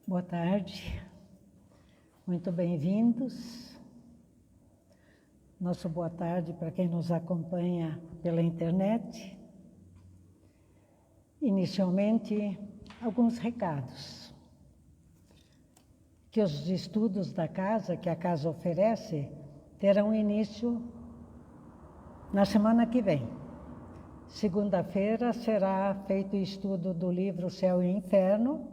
Boa tarde, muito bem-vindos. Nosso boa tarde para quem nos acompanha pela internet. Inicialmente, alguns recados. Que os estudos da casa, que a casa oferece, terão início na semana que vem. Segunda-feira será feito o estudo do livro Céu e Inferno,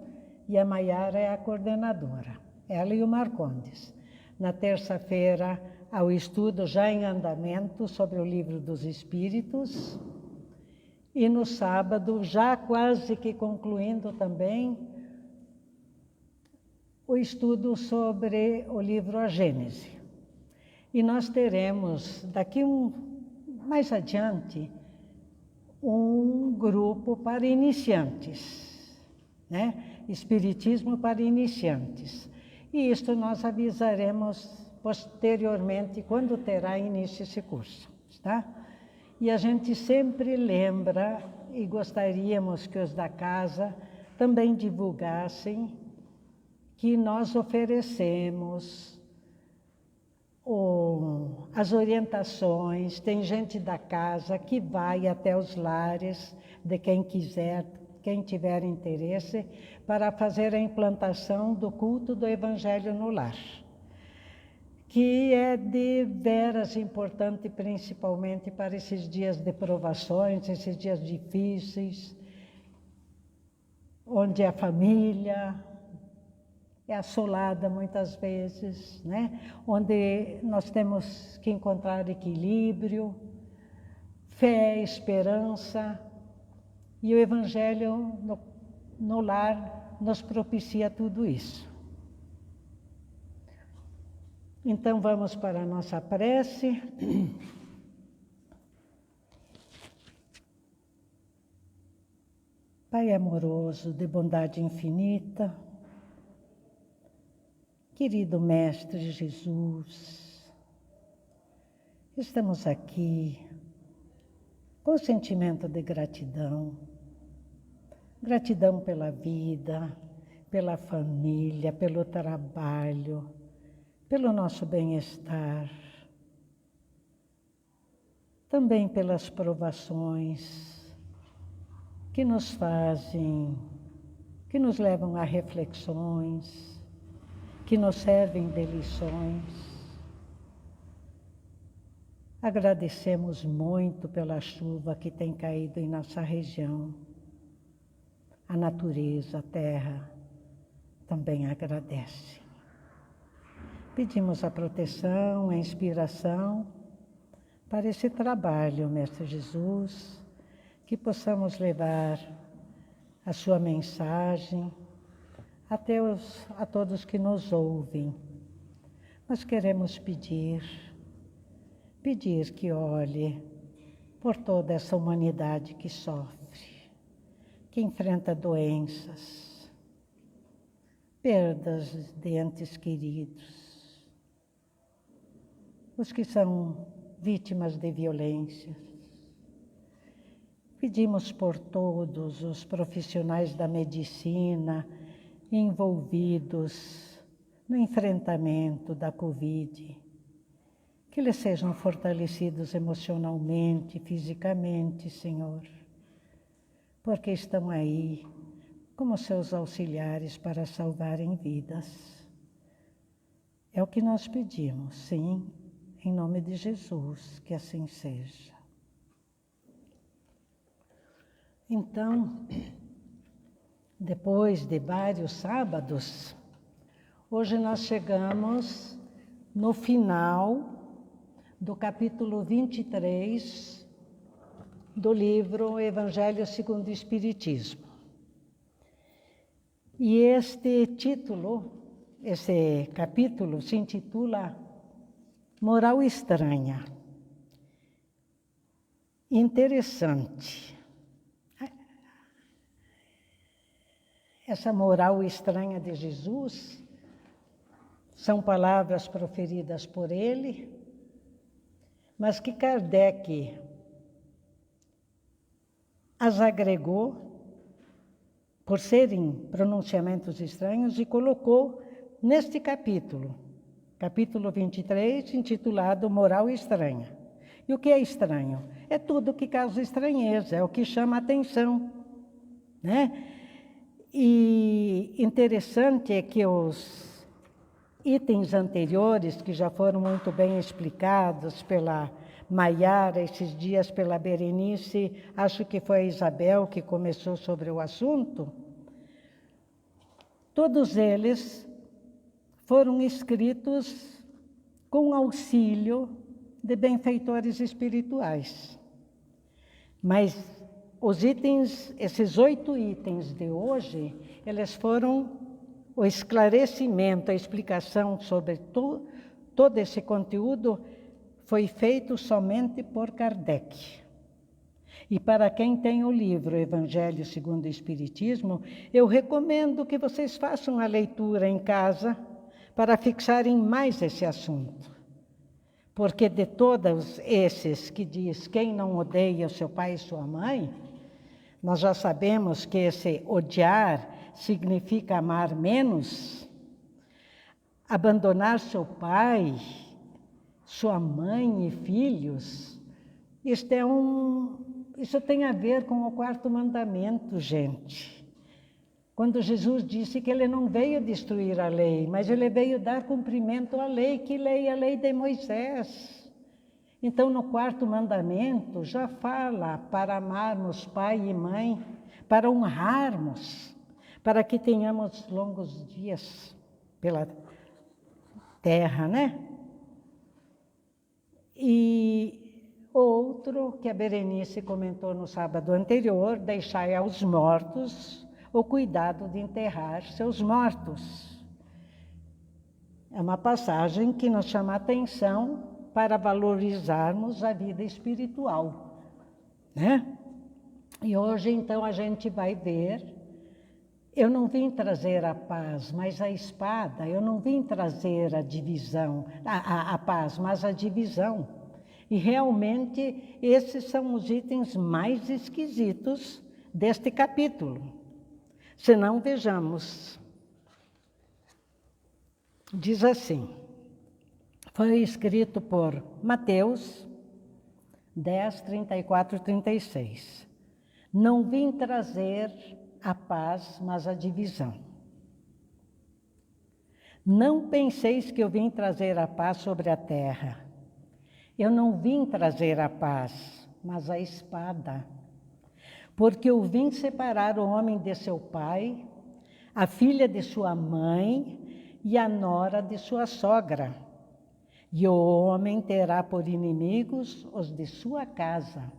e a Maiara é a coordenadora, ela e o Marcondes. Na terça-feira, há o estudo já em andamento sobre o livro dos Espíritos, e no sábado, já quase que concluindo também, o estudo sobre o livro A Gênese. E nós teremos, mais adiante, um grupo para iniciantes, né? Espiritismo para iniciantes. E isto nós avisaremos posteriormente quando terá início esse curso, tá? E a gente sempre lembra, e gostaríamos que os da casa também divulgassem, que nós oferecemos as orientações, tem gente da casa que vai até os lares de quem quiser, quem tiver interesse, para fazer a implantação do culto do Evangelho no lar, que é de veras importante, principalmente para esses dias de provações, esses dias difíceis, onde a família é assolada muitas vezes, né? Onde nós temos que encontrar equilíbrio, fé, esperança, e o Evangelho no lar nos propicia tudo isso. Então vamos para a nossa prece. Pai amoroso, de bondade infinita, querido Mestre Jesus, estamos aqui com sentimento de gratidão. Gratidão pela vida, pela família, pelo trabalho, pelo nosso bem-estar. Também pelas provações que nos fazem, que nos levam a reflexões, que nos servem de lições. Agradecemos muito pela chuva que tem caído em nossa região. A natureza, a terra, também agradece. Pedimos a proteção, a inspiração para esse trabalho, Mestre Jesus, que possamos levar a sua mensagem a todos que nos ouvem. Nós queremos pedir que olhe por toda essa humanidade que sofre, que enfrenta doenças, perdas de entes queridos, os que são vítimas de violências. Pedimos por todos os profissionais da medicina envolvidos no enfrentamento da Covid, que eles sejam fortalecidos emocionalmente, fisicamente, Senhor, porque estão aí como seus auxiliares para salvarem vidas. É o que nós pedimos, sim, em nome de Jesus, que assim seja. Então, depois de vários sábados, hoje nós chegamos no final do capítulo 23 do livro Evangelho segundo o Espiritismo. E esse capítulo se intitula Moral Estranha. Interessante. Essa moral estranha de Jesus são palavras proferidas por ele, mas que Kardec as agregou por serem pronunciamentos estranhos, e colocou neste capítulo 23, intitulado Moral Estranha. E o que é estranho? É tudo que causa estranheza, é o que chama atenção, né? E interessante é que os itens anteriores, que já foram muito bem explicados pela Maiara, esses dias pela Berenice, acho que foi a Isabel que começou sobre o assunto, todos eles foram escritos com auxílio de benfeitores espirituais. Mas os itens, esses 8 itens de hoje, eles foram o esclarecimento, a explicação sobre todo esse conteúdo foi feito somente por Kardec. E para quem tem o livro Evangelho segundo o Espiritismo, eu recomendo que vocês façam a leitura em casa para fixarem mais esse assunto. Porque de todos esses que diz quem não odeia o seu pai e sua mãe, nós já sabemos que esse odiar significa amar menos, abandonar seu pai, sua mãe e filhos. Isso tem a ver com o 4º mandamento, gente. Quando Jesus disse que ele não veio destruir a lei, mas ele veio dar cumprimento à lei. Que lei? A lei de Moisés. Então, no 4º mandamento, já fala para amarmos pai e mãe, para honrarmos, para que tenhamos longos dias pela terra, né? E outro que a Berenice comentou no sábado anterior, deixai aos mortos o cuidado de enterrar seus mortos. É uma passagem que nos chama a atenção para valorizarmos a vida espiritual, né? E hoje, então, a gente vai ver, eu não vim trazer a paz, mas a espada, eu não vim trazer a divisão, a paz, mas a divisão. E realmente, esses são os itens mais esquisitos deste capítulo. Se não, vejamos. Diz assim, foi escrito por Mateus 10, 34 e 36. Não vim trazer a paz, mas a divisão. Não penseis que eu vim trazer a paz sobre a terra. Eu não vim trazer a paz, mas a espada. Porque eu vim separar o homem de seu pai, a filha de sua mãe e a nora de sua sogra. E o homem terá por inimigos os de sua casa.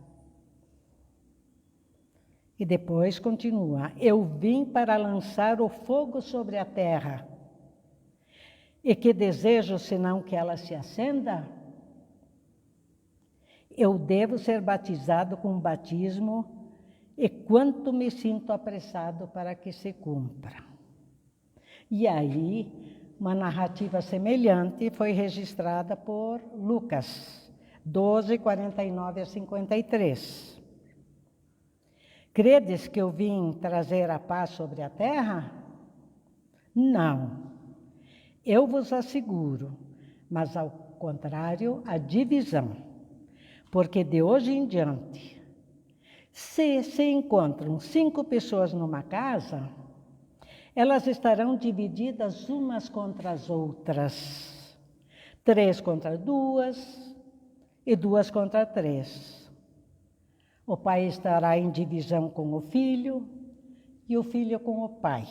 E depois continua, eu vim para lançar o fogo sobre a terra. E que desejo, senão que ela se acenda? Eu devo ser batizado com batismo, e quanto me sinto apressado para que se cumpra. E aí, uma narrativa semelhante foi registrada por Lucas 12, 49 a 53. Credes que eu vim trazer a paz sobre a terra? Não. Eu vos asseguro, mas ao contrário, a divisão. Porque de hoje em diante, se encontram 5 pessoas numa casa, elas estarão divididas umas contra as outras. 3 contra 2 e 2 contra 3. O pai estará em divisão com o filho e o filho com o pai.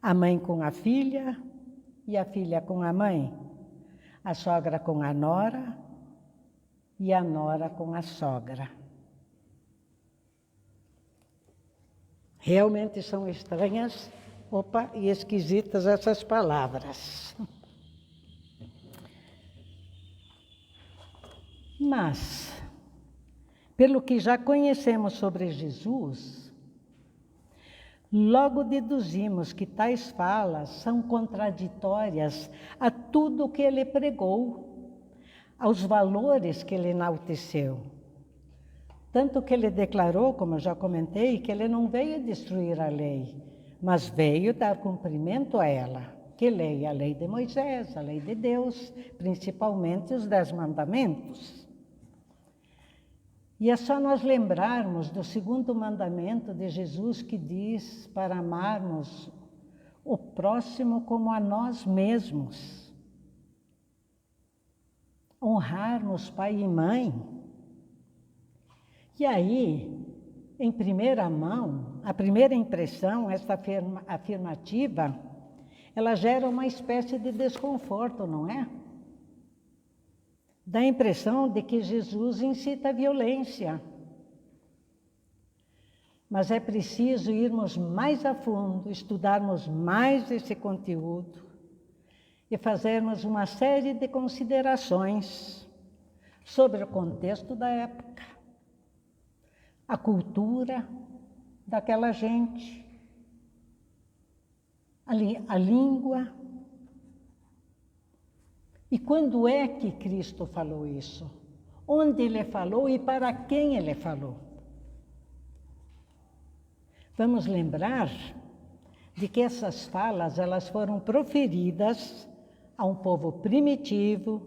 A mãe com a filha e a filha com a mãe. A sogra com a nora e a nora com a sogra. Realmente são estranhas, e esquisitas essas palavras. Mas, pelo que já conhecemos sobre Jesus, logo deduzimos que tais falas são contraditórias a tudo o que ele pregou, aos valores que ele enalteceu. Tanto que ele declarou, como eu já comentei, que ele não veio destruir a lei, mas veio dar cumprimento a ela. Que lei? A lei de Moisés, a lei de Deus, principalmente os 10 mandamentos. E é só nós lembrarmos do segundo mandamento de Jesus que diz para amarmos o próximo como a nós mesmos. Honrarmos pai e mãe. E aí, em primeira mão, a primeira impressão, essa afirmativa, ela gera uma espécie de desconforto, não é? Dá a impressão de que Jesus incita a violência. Mas é preciso irmos mais a fundo, estudarmos mais esse conteúdo e fazermos uma série de considerações sobre o contexto da época, a cultura daquela gente, a língua. E quando é que Cristo falou isso? Onde ele falou e para quem ele falou? Vamos lembrar de que essas falas elas foram proferidas a um povo primitivo,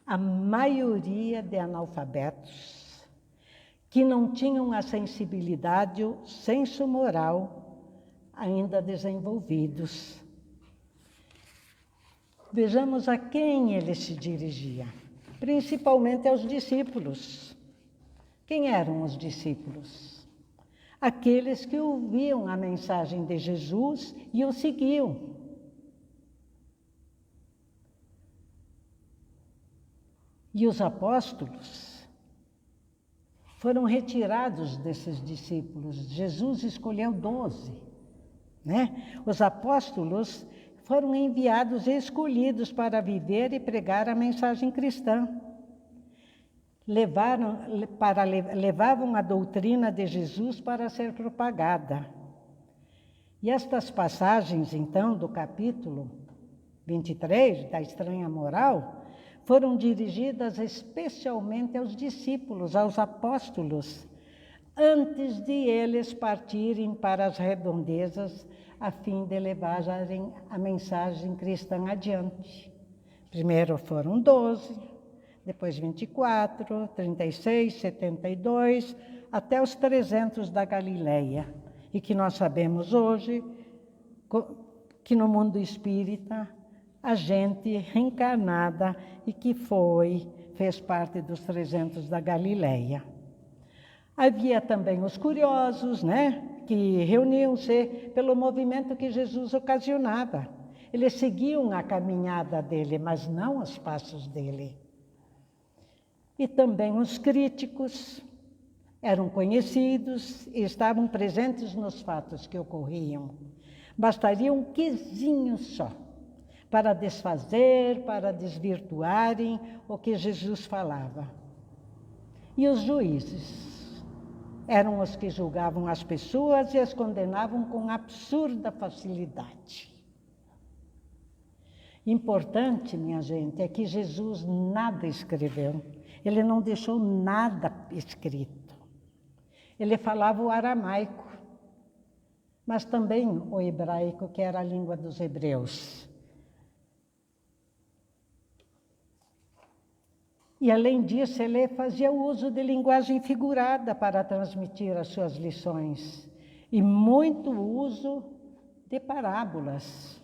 a maioria de analfabetos, que não tinham a sensibilidade, o senso moral ainda desenvolvidos. Vejamos a quem ele se dirigia, principalmente aos discípulos. Quem eram os discípulos? Aqueles que ouviam a mensagem de Jesus e o seguiam. E os apóstolos foram retirados desses discípulos. Jesus escolheu 12, né? Os apóstolos foram enviados e escolhidos para viver e pregar a mensagem cristã. Levavam a doutrina de Jesus para ser propagada. E estas passagens, então, do capítulo 23, da estranha moral, foram dirigidas especialmente aos discípulos, aos apóstolos, antes de eles partirem para as redondezas, a fim de levarem a mensagem cristã adiante. Primeiro foram 12, depois 24, 36, 72, até os 300 da Galileia. E que nós sabemos hoje que no mundo espírita, a gente reencarnada e que fez parte dos 300 da Galileia. Havia também os curiosos, né? Que reuniam-se pelo movimento que Jesus ocasionava. Eles seguiam a caminhada dele, mas não os passos dele. E também os críticos eram conhecidos e estavam presentes nos fatos que ocorriam. Bastaria um quezinho só para desfazer, para desvirtuarem o que Jesus falava. E os juízes eram os que julgavam as pessoas e as condenavam com absurda facilidade. Importante, minha gente, é que Jesus nada escreveu. Ele não deixou nada escrito. Ele falava o aramaico, mas também o hebraico, que era a língua dos hebreus. E, além disso, ele fazia uso de linguagem figurada para transmitir as suas lições, e muito uso de parábolas.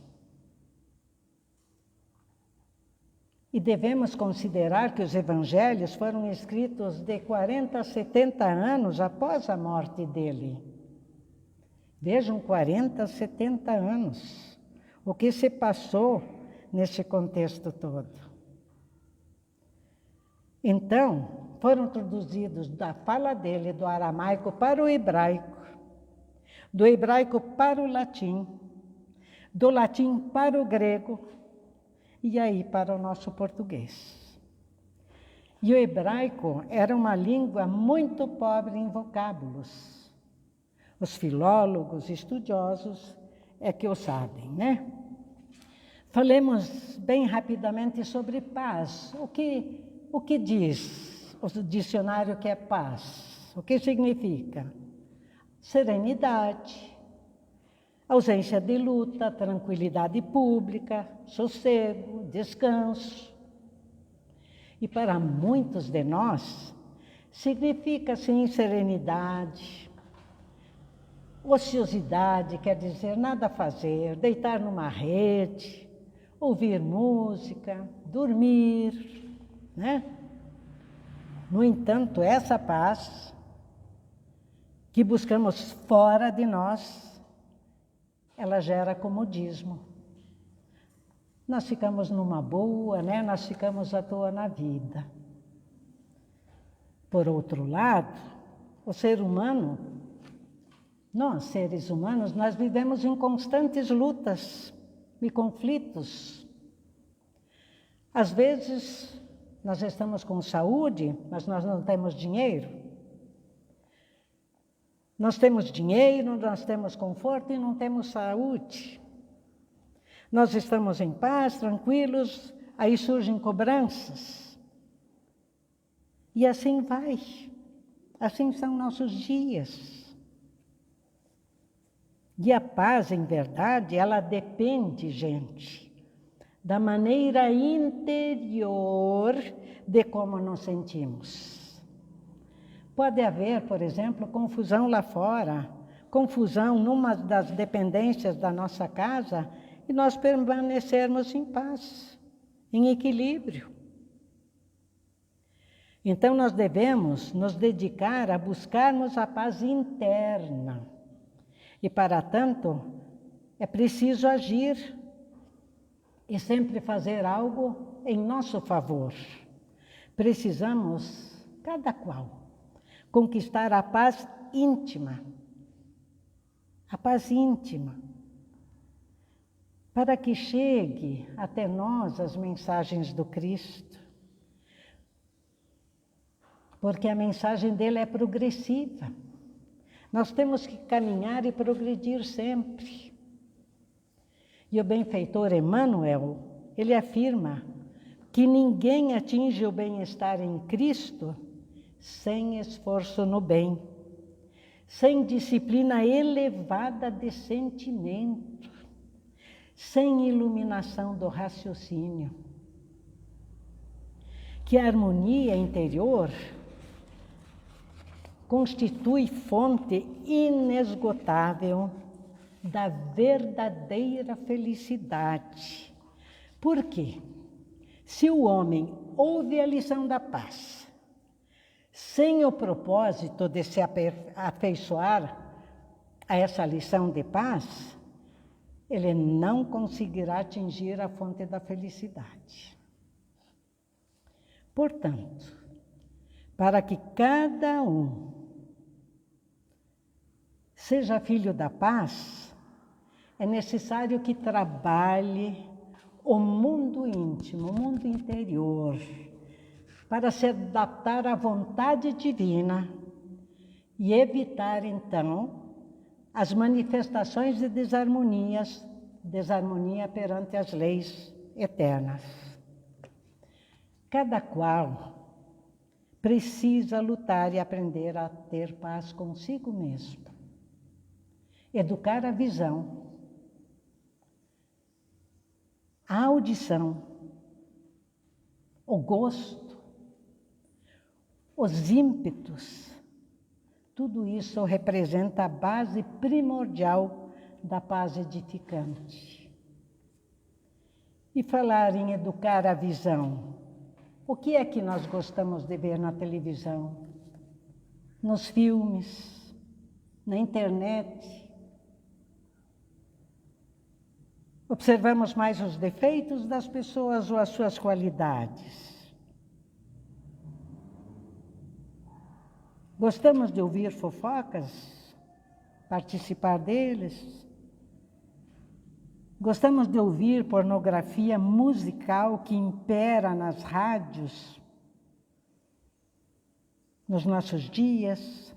E devemos considerar que os evangelhos foram escritos de 40 a 70 anos após a morte dele. Vejam, 40 a 70 anos. O que se passou nesse contexto todo? Então, foram traduzidos da fala dele, do aramaico para o hebraico, do hebraico para o latim, do latim para o grego e aí para o nosso português. E o hebraico era uma língua muito pobre em vocábulos. Os filólogos estudiosos é que o sabem, né? Falemos bem rapidamente sobre paz. O que diz o dicionário que é paz? O que significa? Serenidade, ausência de luta, tranquilidade pública, sossego, descanso. E para muitos de nós, significa sim serenidade, ociosidade, quer dizer nada a fazer, deitar numa rede, ouvir música, dormir, né? No entanto, essa paz que buscamos fora de nós, ela gera comodismo. Nós ficamos numa boa, né? Nós ficamos à toa na vida. Por outro lado, o ser humano, nós, seres humanos, nós vivemos em constantes lutas e conflitos. Às vezes, nós estamos com saúde, mas nós não temos dinheiro. Nós temos dinheiro, nós temos conforto e não temos saúde. Nós estamos em paz, tranquilos, aí surgem cobranças. E assim vai. Assim são nossos dias. E a paz, em verdade, ela depende, gente, da maneira interior de como nos sentimos. Pode haver, por exemplo, confusão lá fora, confusão numa das dependências da nossa casa e nós permanecermos em paz, em equilíbrio. Então nós devemos nos dedicar a buscarmos a paz interna. E para tanto, é preciso agir e sempre fazer algo em nosso favor. Precisamos, cada qual, conquistar a paz íntima. A paz íntima. Para que chegue até nós as mensagens do Cristo. Porque a mensagem dele é progressiva. Nós temos que caminhar e progredir sempre. E o benfeitor Emmanuel, ele afirma que ninguém atinge o bem-estar em Cristo sem esforço no bem, sem disciplina elevada de sentimento, sem iluminação do raciocínio. Que a harmonia interior constitui fonte inesgotável da verdadeira felicidade. Por quê? Se o homem ouve a lição da paz, sem o propósito de se afeiçoar a essa lição de paz, ele não conseguirá atingir a fonte da felicidade. Portanto, para que cada um seja filho da paz, é necessário que trabalhe o mundo íntimo, o mundo interior, para se adaptar à vontade divina e evitar, então, as manifestações de desarmonia perante as leis eternas. Cada qual precisa lutar e aprender a ter paz consigo mesmo. Educar a visão, a audição, o gosto, os ímpetos, tudo isso representa a base primordial da paz edificante. E falar em educar a visão, o que é que nós gostamos de ver na televisão, nos filmes, na internet? Observamos mais os defeitos das pessoas ou as suas qualidades? Gostamos de ouvir fofocas, participar deles? Gostamos de ouvir pornografia musical que impera nas rádios, nos nossos dias?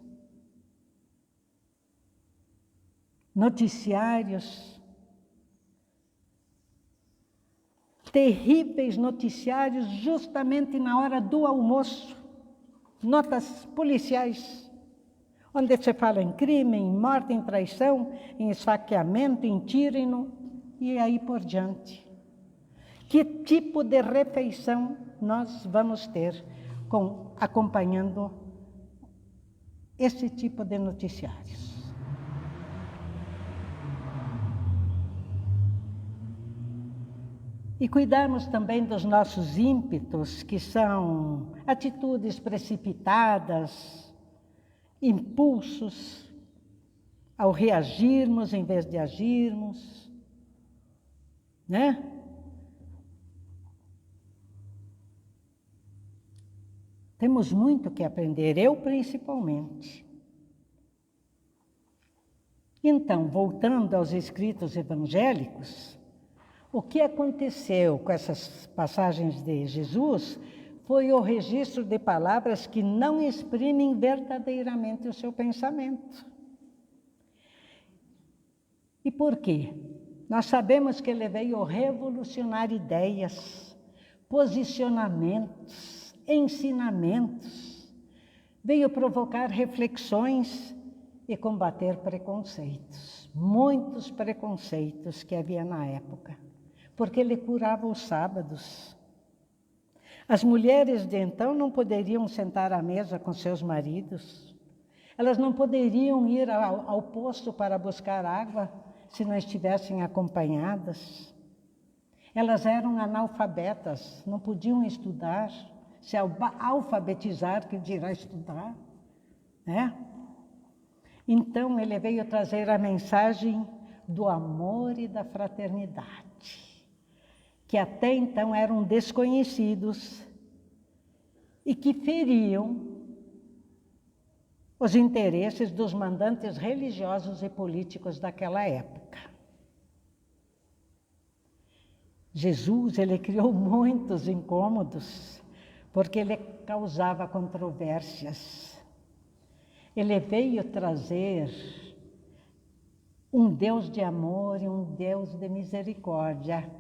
Noticiários, terríveis noticiários justamente na hora do almoço, notas policiais onde se fala em crime, em morte, em traição, em esfaqueamento, em tiro e aí por diante. Que tipo de refeição nós vamos ter acompanhando esse tipo de noticiários? E cuidarmos também dos nossos ímpetos, que são atitudes precipitadas, impulsos ao reagirmos em vez de agirmos, né? Temos muito que aprender, eu principalmente. Então, voltando aos escritos evangélicos, o que aconteceu com essas passagens de Jesus foi o registro de palavras que não exprimem verdadeiramente o seu pensamento. E por quê? Nós sabemos que ele veio revolucionar ideias, posicionamentos, ensinamentos, veio provocar reflexões e combater preconceitos, muitos preconceitos que havia na época, porque ele curava os sábados. As mulheres de então não poderiam sentar à mesa com seus maridos, elas não poderiam ir ao poço para buscar água se não estivessem acompanhadas. Elas eram analfabetas, não podiam estudar, se alfabetizar, que dirá estudar, né? Então, ele veio trazer a mensagem do amor e da fraternidade, que até então eram desconhecidos e que feriam os interesses dos mandantes religiosos e políticos daquela época. Jesus, ele criou muitos incômodos, porque ele causava controvérsias. Ele veio trazer um Deus de amor e um Deus de misericórdia,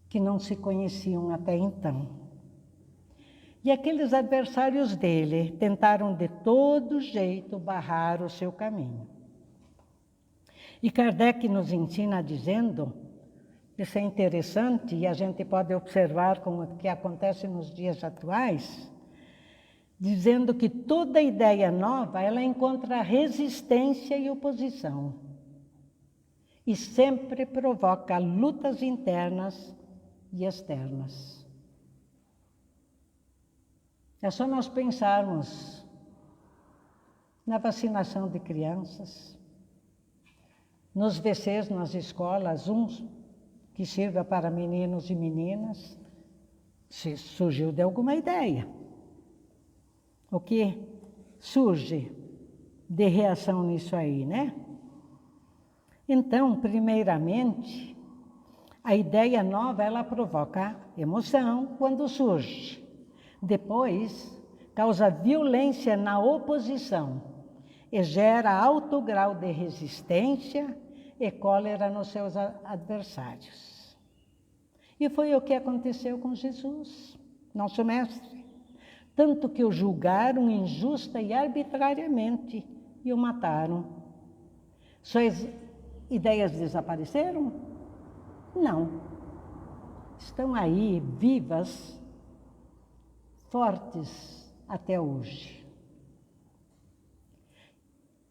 que não se conheciam até então. E aqueles adversários dele tentaram de todo jeito barrar o seu caminho. E Kardec nos ensina dizendo, isso é interessante e a gente pode observar com o que acontece nos dias atuais, dizendo que toda ideia nova, ela encontra resistência e oposição. E sempre provoca lutas internas e externas. É só nós pensarmos na vacinação de crianças, nos VCs nas escolas, uns que sirva para meninos e meninas, se surgiu de alguma ideia. O que surge de reação nisso aí, né? Então, primeiramente, a ideia nova, ela provoca emoção quando surge. Depois, causa violência na oposição e gera alto grau de resistência e cólera nos seus adversários. E foi o que aconteceu com Jesus, nosso mestre. Tanto que o julgaram injusta e arbitrariamente e o mataram. Suas ideias desapareceram? Não. Estão aí, vivas, fortes até hoje.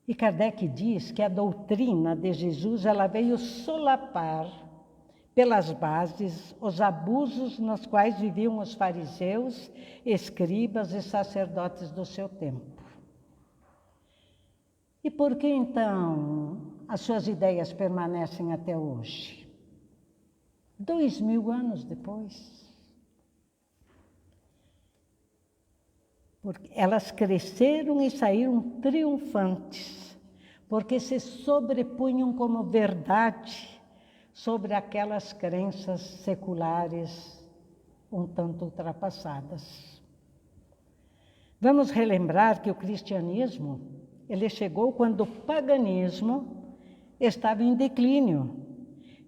E Kardec diz que a doutrina de Jesus, ela veio solapar pelas bases os abusos nos quais viviam os fariseus, escribas e sacerdotes do seu tempo. E por que então as suas ideias permanecem até hoje? 2000 anos depois. Porque elas cresceram e saíram triunfantes, porque se sobrepunham como verdade sobre aquelas crenças seculares um tanto ultrapassadas. Vamos relembrar que o cristianismo, ele chegou quando o paganismo estava em declínio,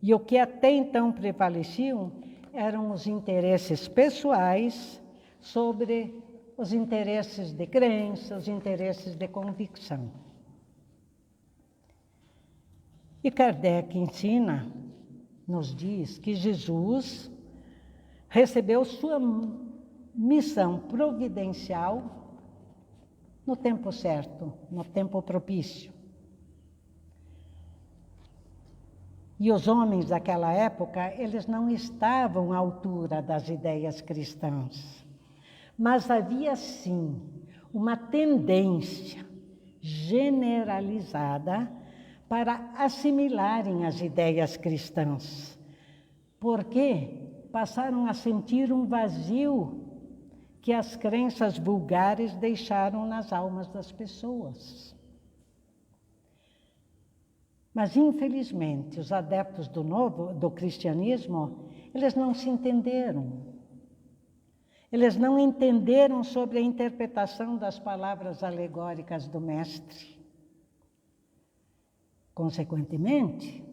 e o que até então prevaleciam eram os interesses pessoais sobre os interesses de crença, os interesses de convicção. E Kardec ensina, nos diz que Jesus recebeu sua missão providencial no tempo certo, no tempo propício. E os homens daquela época, eles não estavam à altura das ideias cristãs. Mas havia, sim, uma tendência generalizada para assimilarem as ideias cristãs. Porque passaram a sentir um vazio que as crenças vulgares deixaram nas almas das pessoas. Mas, infelizmente, os adeptos do cristianismo, eles não se entenderam. Eles não entenderam sobre a interpretação das palavras alegóricas do Mestre. Consequentemente,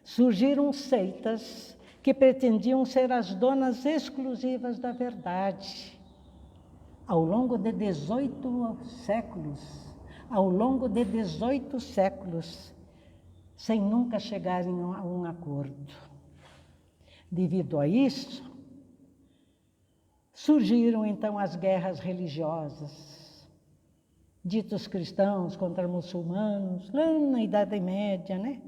surgiram seitas que pretendiam ser as donas exclusivas da verdade. Ao longo de 18 séculos, sem nunca chegarem a um acordo. Devido a isso, surgiram então as guerras religiosas, ditos cristãos contra muçulmanos, lá na Idade Média, né?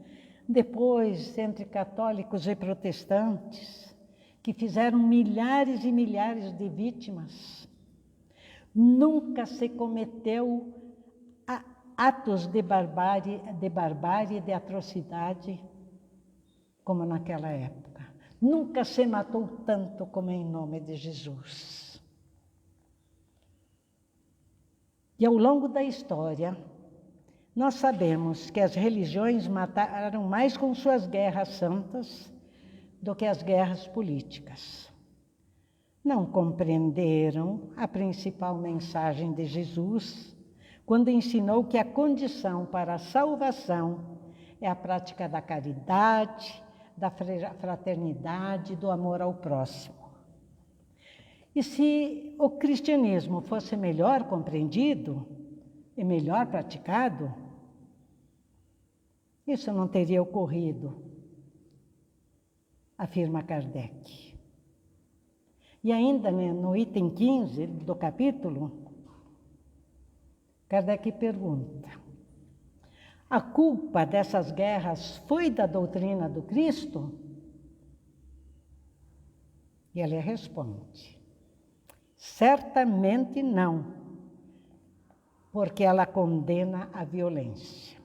Depois, entre católicos e protestantes, que fizeram milhares e milhares de vítimas. Nunca se cometeu atos de barbárie e de atrocidade como naquela época. Nunca se matou tanto como em nome de Jesus. E ao longo da história, nós sabemos que as religiões mataram mais com suas guerras santas do que as guerras políticas. Não compreenderam a principal mensagem de Jesus, quando ensinou que a condição para a salvação é a prática da caridade, da fraternidade, do amor ao próximo. E se o cristianismo fosse melhor compreendido e melhor praticado, isso não teria ocorrido, afirma Kardec. E ainda, né, no item 15 do capítulo, Kardec pergunta: a culpa dessas guerras foi da doutrina do Cristo? E ele responde: certamente não, porque ela condena a violência.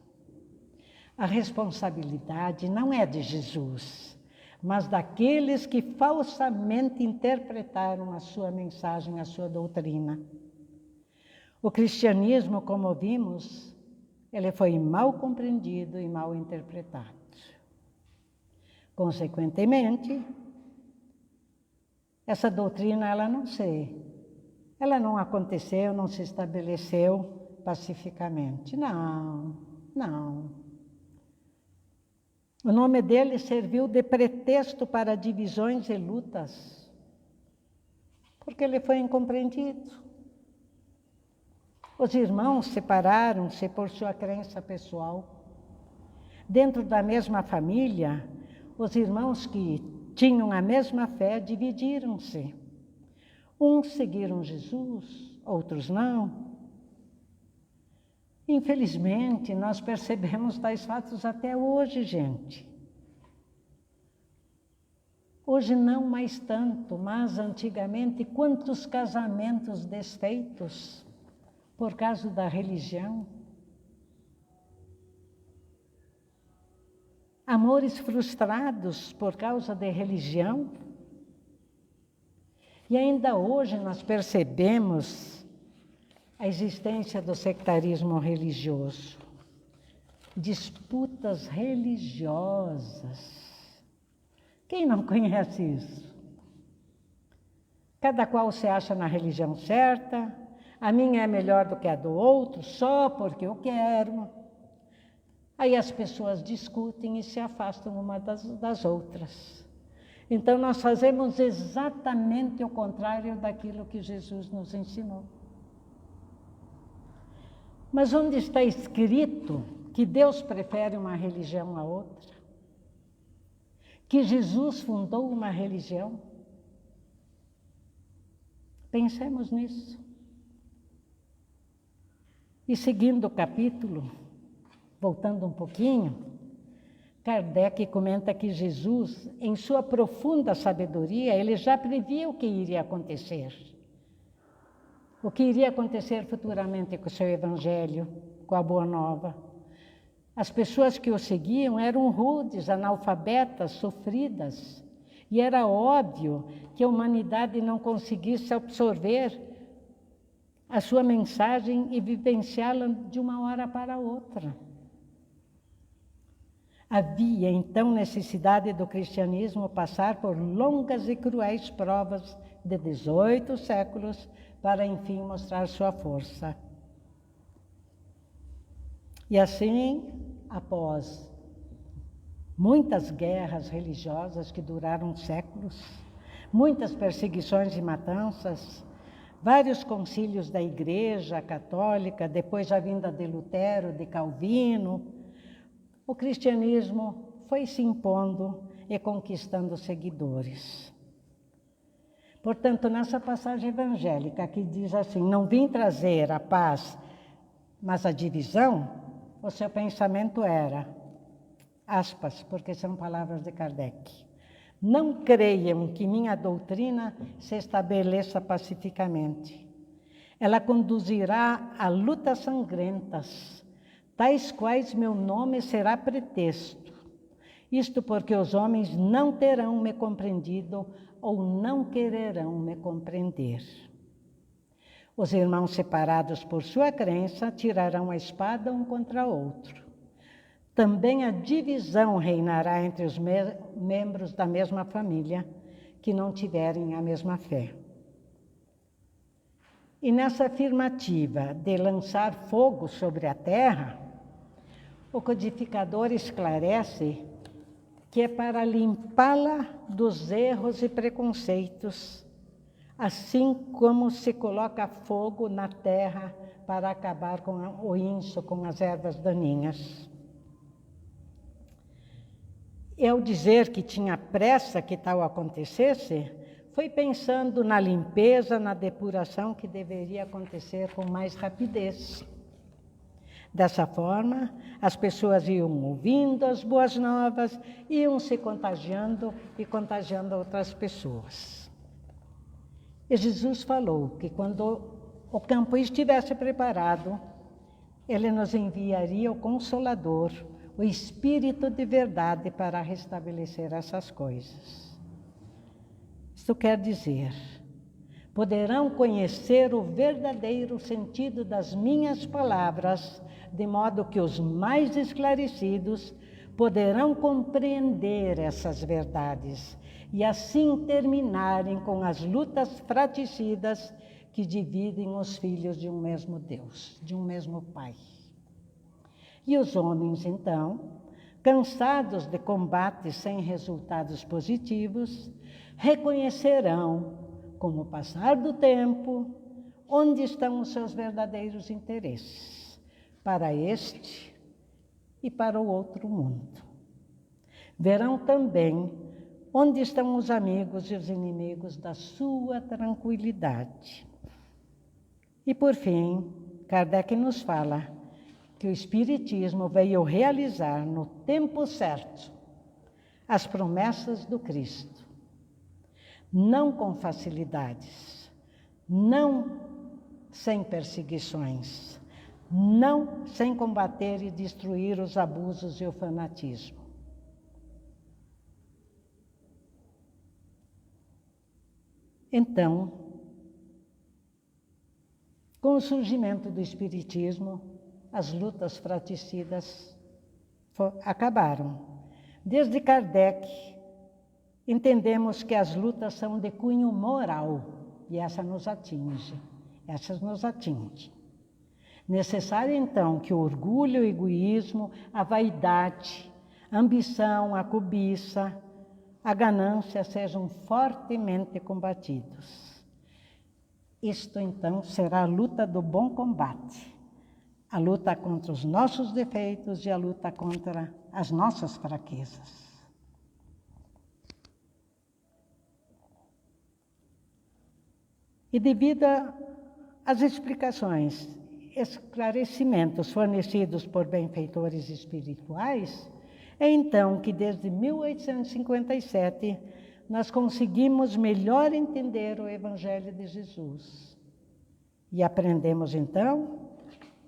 A responsabilidade não é de Jesus, mas daqueles que falsamente interpretaram a sua mensagem, a sua doutrina. O cristianismo, como vimos, ele foi mal compreendido e mal interpretado. Consequentemente, essa doutrina ela não aconteceu, não se estabeleceu pacificamente. Não. O nome dele serviu de pretexto para divisões e lutas, porque ele foi incompreendido. Os irmãos separaram-se por sua crença pessoal. Dentro da mesma família, os irmãos que tinham a mesma fé dividiram-se. Uns seguiram Jesus, outros não. Infelizmente, nós percebemos tais fatos até hoje, gente. Hoje não mais tanto, mas antigamente, quantos casamentos desfeitos por causa da religião. Amores frustrados por causa da religião. E ainda hoje nós percebemos a existência do sectarismo religioso. Disputas religiosas. Quem não conhece isso? Cada qual se acha na religião certa. A minha é melhor do que a do outro, só porque eu quero. Aí as pessoas discutem e se afastam uma das outras. Então nós fazemos exatamente o contrário daquilo que Jesus nos ensinou. Mas onde está escrito que Deus prefere uma religião a outra? Que Jesus fundou uma religião? Pensemos nisso. E seguindo o capítulo, voltando um pouquinho, Kardec comenta que Jesus, em sua profunda sabedoria, ele já previa o que iria acontecer. O que iria acontecer futuramente com o seu evangelho, com a Boa Nova. As pessoas que o seguiam eram rudes, analfabetas, sofridas. E era óbvio que a humanidade não conseguisse absorver a sua mensagem e vivenciá-la de uma hora para outra. Havia, então, necessidade do cristianismo passar por longas e cruéis provas de 18 séculos para, enfim, mostrar sua força. E assim, após muitas guerras religiosas que duraram séculos, muitas perseguições e matanças, vários concílios da Igreja Católica, depois a vinda de Lutero, de Calvino, o cristianismo foi se impondo e conquistando seguidores. Portanto, nessa passagem evangélica que diz assim, não vim trazer a paz, mas a divisão, o seu pensamento era, aspas, porque são palavras de Kardec, não creiam que minha doutrina se estabeleça pacificamente. Ela conduzirá a lutas sangrentas, tais quais meu nome será pretexto. Isto porque os homens não terão me compreendido ou não quererão me compreender. Os irmãos separados por sua crença tirarão a espada um contra outro. Também a divisão reinará entre os membros da mesma família que não tiverem a mesma fé. E nessa afirmativa de lançar fogo sobre a terra, o codificador esclarece que é para limpá-la dos erros e preconceitos, assim como se coloca fogo na terra para acabar com o inso, com as ervas daninhas. E ao dizer que tinha pressa que tal acontecesse, foi pensando na limpeza, na depuração que deveria acontecer com mais rapidez. Dessa forma, as pessoas iam ouvindo as boas novas, iam se contagiando e contagiando outras pessoas. E Jesus falou que quando o campo estivesse preparado, ele nos enviaria o Consolador, o Espírito de verdade para restabelecer essas coisas. Isto quer dizer, poderão conhecer o verdadeiro sentido das minhas palavras, de modo que os mais esclarecidos poderão compreender essas verdades e assim terminarem com as lutas fratricidas que dividem os filhos de um mesmo Deus, de um mesmo Pai. E os homens, então, cansados de combates sem resultados positivos, reconhecerão, com o passar do tempo, onde estão os seus verdadeiros interesses, para este e para o outro mundo. Verão também onde estão os amigos e os inimigos da sua tranquilidade. E por fim, Kardec nos fala que o Espiritismo veio realizar no tempo certo as promessas do Cristo, não com facilidades, não sem perseguições, não sem combater e destruir os abusos e o fanatismo. Então, com o surgimento do Espiritismo, as lutas fratricidas acabaram. Desde Kardec, entendemos que as lutas são de cunho moral, e essa nos atinge, essas nos atingem. Necessário, então, que o orgulho, o egoísmo, a vaidade, a ambição, a cobiça, a ganância sejam fortemente combatidos. Isto, então, será a luta do bom combate, a luta contra os nossos defeitos e a luta contra as nossas fraquezas. E devido às explicações, esclarecimentos fornecidos por benfeitores espirituais, é então que desde 1857 nós conseguimos melhor entender o Evangelho de Jesus. E aprendemos então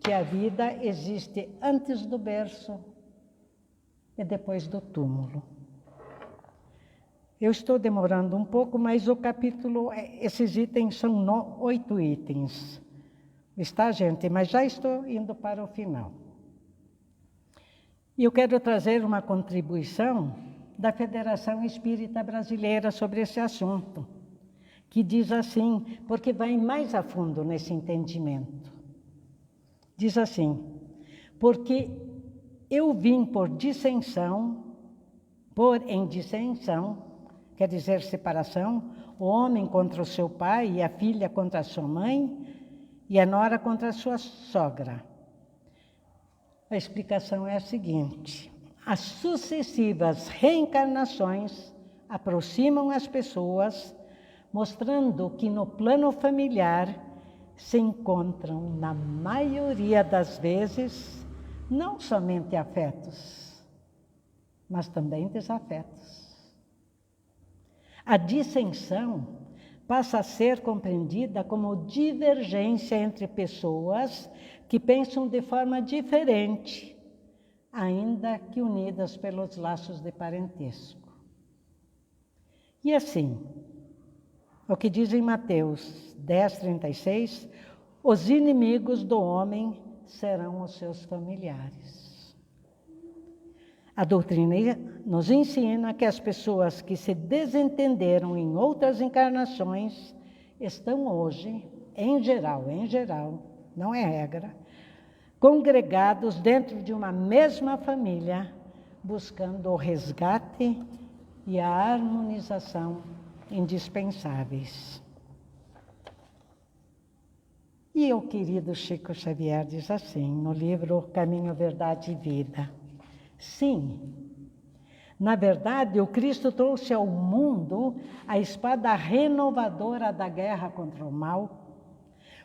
que a vida existe antes do berço e depois do túmulo. Eu estou demorando um pouco, mas o capítulo, esses itens são 8 itens. Está, gente? Mas já estou indo para o final. E eu quero trazer uma contribuição da Federação Espírita Brasileira sobre esse assunto, que diz assim, porque vai mais a fundo nesse entendimento. Diz assim, porque eu vim por em dissensão, quer dizer separação, o homem contra o seu pai e a filha contra a sua mãe e a nora contra a sua sogra. A explicação é a seguinte: as sucessivas reencarnações aproximam as pessoas, mostrando que no plano familiar se encontram, na maioria das vezes, não somente afetos, mas também desafetos. A dissensão passa a ser compreendida como divergência entre pessoas que pensam de forma diferente, ainda que unidas pelos laços de parentesco. E assim, o que diz em Mateus 10:36, os inimigos do homem serão os seus familiares. A doutrina nos ensina que as pessoas que se desentenderam em outras encarnações estão hoje, em geral, não é regra, congregados dentro de uma mesma família, buscando o resgate e a harmonização indispensáveis. E o querido Chico Xavier diz assim, no livro Caminho, Verdade e Vida: sim, na verdade, o Cristo trouxe ao mundo a espada renovadora da guerra contra o mal,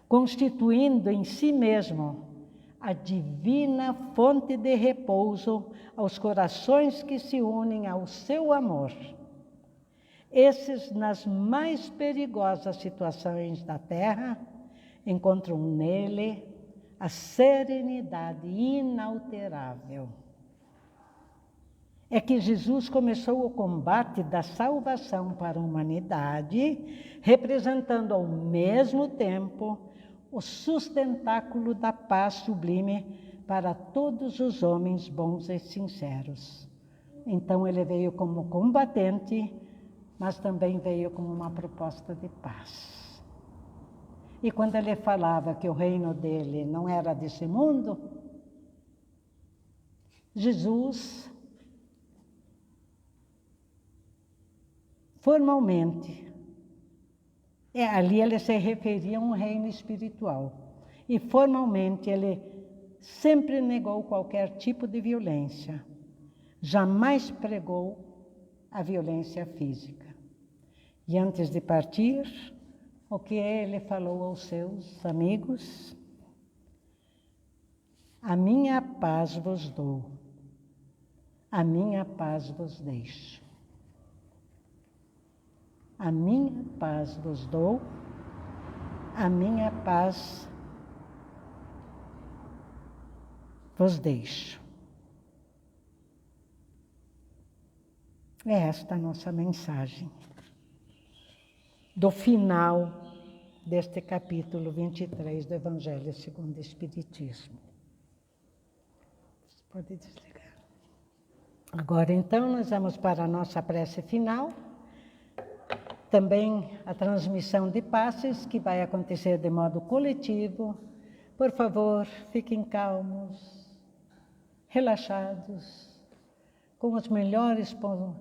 constituindo em si mesmo a divina fonte de repouso aos corações que se unem ao seu amor. Esses, nas mais perigosas situações da terra, encontram nele a serenidade inalterável. É que Jesus começou o combate da salvação para a humanidade, representando ao mesmo tempo o sustentáculo da paz sublime para todos os homens bons e sinceros. Então ele veio como combatente, mas também veio como uma proposta de paz. E quando ele falava que o reino dele não era desse mundo, Jesus formalmente, ali ele se referia a um reino espiritual. E formalmente ele sempre negou qualquer tipo de violência. Jamais pregou a violência física. E antes de partir, o que ele falou aos seus amigos? A minha paz vos dou, a minha paz vos deixo. A minha paz vos dou, a minha paz vos deixo. É esta a nossa mensagem do final deste capítulo 23 do Evangelho segundo o Espiritismo. Você pode desligar. Agora, então, nós vamos para a nossa prece final. Também a transmissão de passes, que vai acontecer de modo coletivo. Por favor, fiquem calmos, relaxados, com os melhores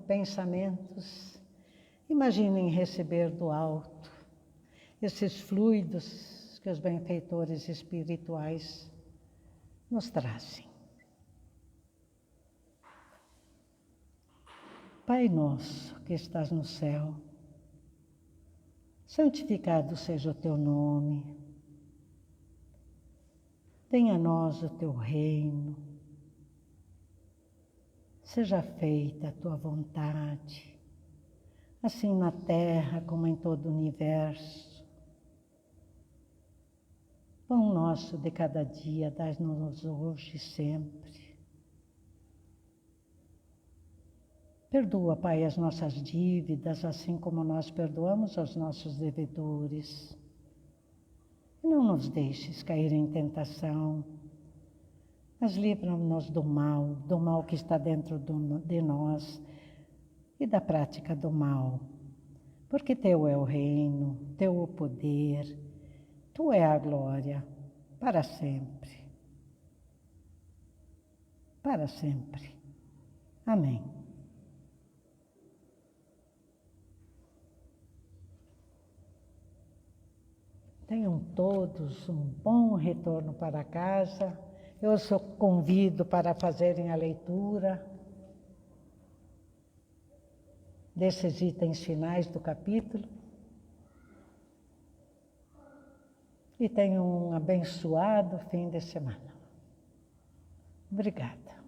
pensamentos, imaginem receber do alto esses fluidos que os benfeitores espirituais nos trazem. Pai nosso que estás no céu, santificado seja o teu nome. Venha a nós o teu reino. Seja feita a tua vontade, assim na terra como em todo o universo. Pão nosso de cada dia, dai-nos hoje e sempre. Perdoa, Pai, as nossas dívidas, assim como nós perdoamos aos nossos devedores. E não nos deixes cair em tentação, mas livra-nos do mal que está dentro de nós e da prática do mal. Porque teu é o reino, teu o poder, tu é a glória, para sempre. Para sempre. Amém. Tenham todos um bom retorno para casa. Eu os convido para fazerem a leitura desses itens finais do capítulo. E tenham um abençoado fim de semana. Obrigada.